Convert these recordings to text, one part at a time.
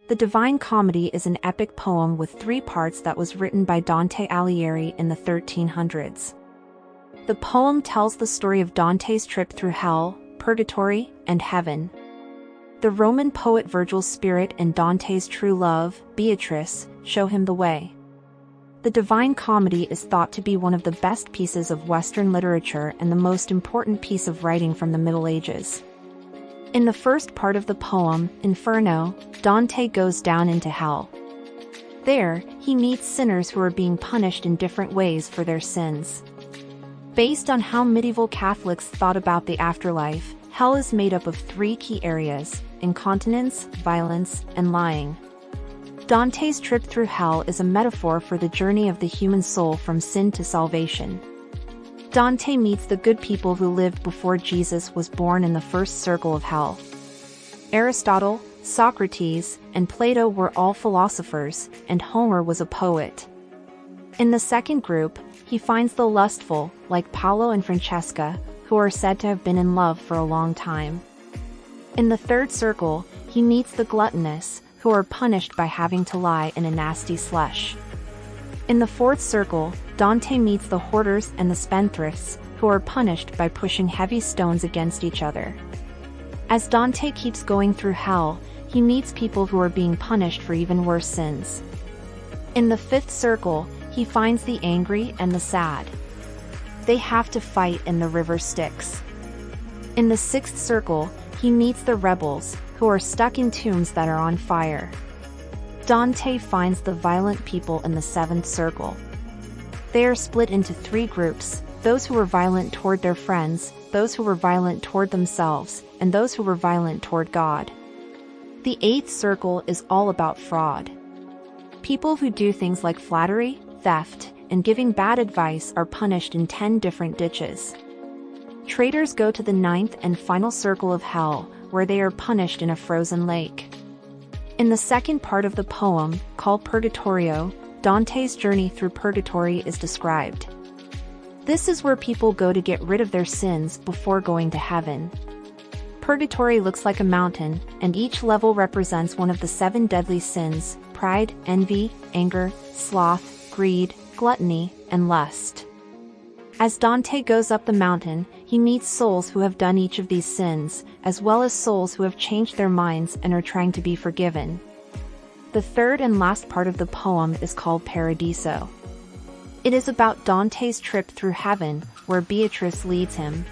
The Divine Comedy is an epic poem with 3 parts that was written by Dante Alighieri in the 1300s. The poem tells the story of Dante's trip through hell, purgatory, and heaven. The Roman poet Virgil's spirit and Dante's true love, Beatrice, show him the way. The Divine Comedy is thought to be one of the best pieces of Western literature and the most important piece of writing from the Middle Ages. In the first part of the poem, Inferno, Dante goes down into hell. There, he meets sinners who are being punished in different ways for their sins. Based on how medieval Catholics thought about the afterlife, hell is made up of 3 key areas: incontinence, violence, and lying. Dante's trip through hell is a metaphor for the journey of the human soul from sin to salvation. Dante meets the good people who lived before Jesus was born in the first circle of hell. Aristotle, Socrates, and Plato were all philosophers, and Homer was a poet. In the second group, he finds the lustful, like Paolo and Francesca, who are said to have been in love for a long time. In the third circle, he meets the gluttonous, who are punished by having to lie in a nasty slush. In the fourth circle, Dante meets the hoarders and the spendthrifts, who are punished by pushing heavy stones against each other. As Dante keeps going through hell, he meets people who are being punished for even worse sins. In the fifth circle, he finds the angry and the sad. They have to fight in the river Styx. In the sixth circle, he meets the rebels, who are stuck in tombs that are on fire. Dante finds the violent people in the seventh circle. They are split into 3 groups: those who were violent toward their friends, those who were violent toward themselves, and those who were violent toward God. The 8th circle is all about fraud. People who do things like flattery, theft, and giving bad advice are punished in 10 different ditches. Traitors go to the 9th and final circle of hell, where they are punished in a frozen lake. In the second part of the poem, called Purgatorio, Dante's journey through purgatory is described. This is where people go to get rid of their sins before going to heaven. Purgatory looks like a mountain, and each level represents one of the 7 deadly sins: pride, envy, anger, sloth, greed, gluttony, and lust. As Dante goes up the mountain, he meets souls who have done each of these sins, as well as souls who have changed their minds and are trying to be forgiven. The third and last part of the poem is called Paradiso. It is about Dante's trip through heaven, where Beatrice leads him.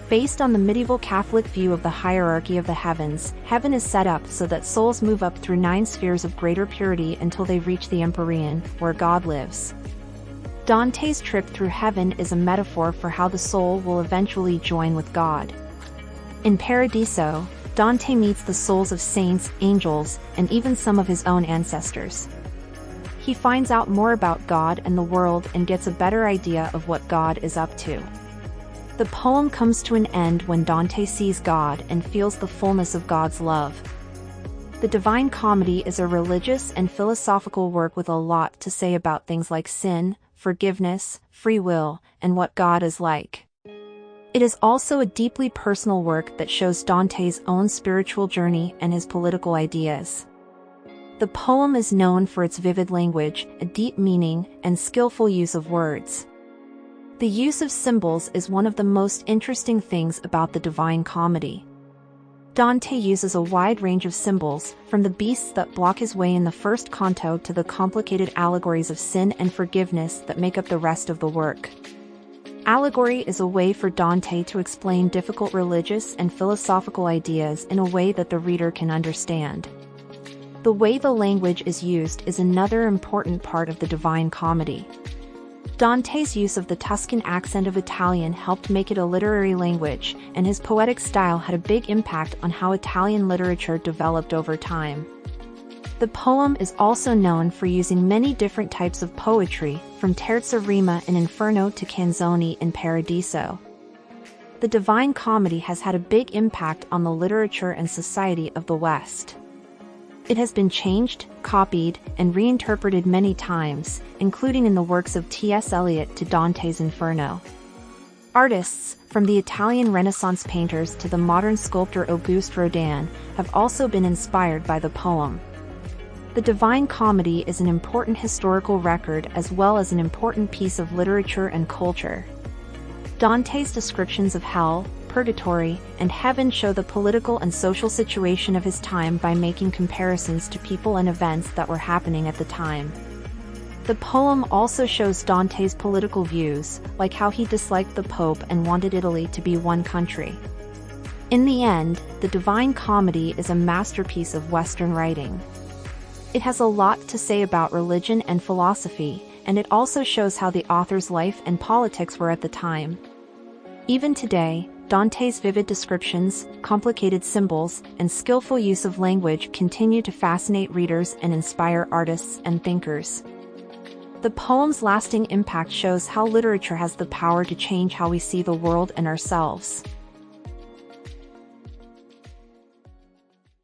Based on the medieval Catholic view of the hierarchy of the heavens, heaven is set up so that souls move up through 9 spheres of greater purity until they reach the Empyrean, where God lives. Dante's trip through heaven is a metaphor for how the soul will eventually join with God. In Paradiso, Dante meets the souls of saints, angels, and even some of his own ancestors. He finds out more about God and the world and gets a better idea of what God is up to. The poem comes to an end when Dante sees God and feels the fullness of God's love. The Divine Comedy is a religious and philosophical work with a lot to say about things like sin, forgiveness, free will, and what God is like. It is also a deeply personal work that shows Dante's own spiritual journey and his political ideas. The poem is known for its vivid language, a deep meaning, and skillful use of words. The use of symbols is one of the most interesting things about the Divine Comedy. Dante uses a wide range of symbols, from the beasts that block his way in the first canto to the complicated allegories of sin and forgiveness that make up the rest of the work. Allegory is a way for Dante to explain difficult religious and philosophical ideas in a way that the reader can understand. The way the language is used is another important part of the Divine Comedy. Dante's use of the Tuscan accent of Italian helped make it a literary language, and his poetic style had a big impact on how Italian literature developed over time. The poem is also known for using many different types of poetry, from terza rima in Inferno to canzoni in Paradiso. The Divine Comedy has had a big impact on the literature and society of the West. It has been changed, copied, and reinterpreted many times, including in the works of T.S. Eliot to Dante's Inferno. Artists, from the Italian Renaissance painters to the modern sculptor Auguste Rodin, have also been inspired by the poem. The Divine Comedy is an important historical record as well as an important piece of literature and culture. Dante's descriptions of hell, purgatory, and heaven show the political and social situation of his time by making comparisons to people and events that were happening at the time. The poem also shows Dante's political views, like how he disliked the Pope and wanted Italy to be one country. In the end, the Divine Comedy is a masterpiece of Western writing. It has a lot to say about religion and philosophy, and it also shows how the author's life and politics were at the time. Even today, Dante's vivid descriptions, complicated symbols, and skillful use of language continue to fascinate readers and inspire artists and thinkers. The poem's lasting impact shows how literature has the power to change how we see the world and ourselves.